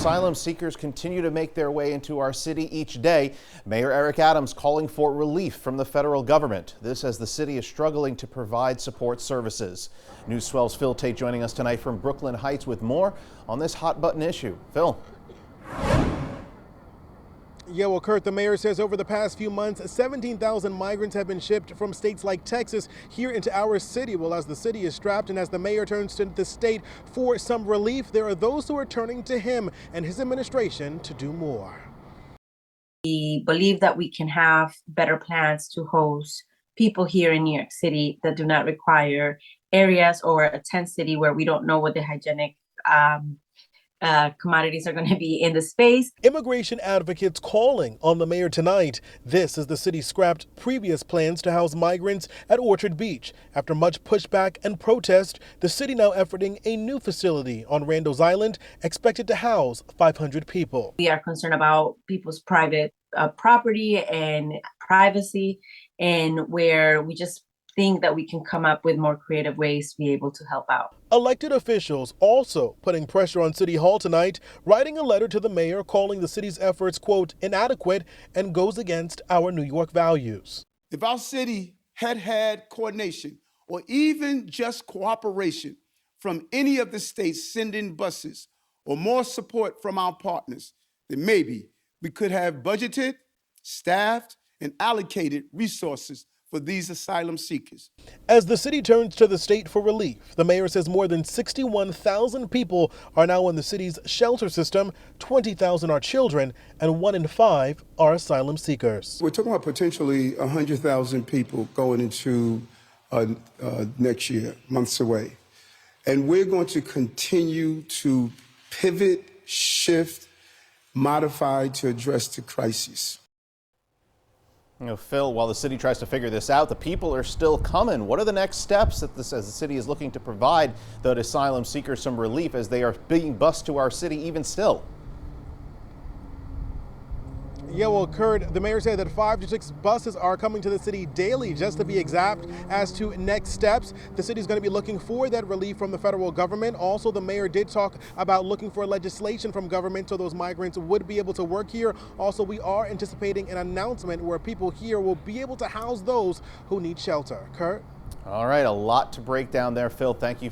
asylum seekers continue to make their way into our city each day. Mayor Eric Adams calling for relief from the federal government. This as the city is struggling to provide support services. News 12's Phil Tate joining us tonight from Brooklyn Heights with more on this hot button issue. Phil. Yeah, well, Kurt, the mayor says over the past few months, 17,000 migrants have been shipped from states like Texas here into our city. Well, as the city is strapped and as the mayor turns to the state for some relief, there are those who are turning to him and his administration to do more. We believe that we can have better plans to host people here in New York City that do not require areas or a tent city where we don't know what the hygienic commodities are going to be in the space. Immigration advocates calling on the mayor tonight. This as the city scrapped previous plans to house migrants at Orchard Beach. After much pushback and protest, the city now efforting a new facility on Randall's Island, expected to house 500 people. We are concerned about people's private property and privacy, and where we just think that we can come up with more creative ways to be able to help out. Elected officials also putting pressure on City Hall tonight, writing a letter to the mayor calling the city's efforts, quote, inadequate and goes against our New York values. If our city had coordination or even just cooperation from any of the states sending buses or more support from our partners, then maybe we could have budgeted, staffed, and allocated resources for these asylum seekers. As the city turns to the state for relief, the mayor says more than 61,000 people are now in the city's shelter system, 20,000 are children, and 1 in 5 are asylum seekers. We're talking about potentially 100,000 people going into next year, months away. And we're going to continue to pivot, shift, modify to address the crisis. You know, Phil, while the city tries to figure this out, the people are still coming. What are the next steps that as the city is looking to provide the asylum seekers some relief as they are being bused to our city even still? Yeah, well, Kurt, the mayor said that 5 to 6 buses are coming to the city daily. Just to be exact, as to next steps, the city is going to be looking for that relief from the federal government. Also, the mayor did talk about looking for legislation from government so those migrants would be able to work here. Also, we are anticipating an announcement where people here will be able to house those who need shelter. Kurt? All right, a lot to break down there, Phil. Thank you.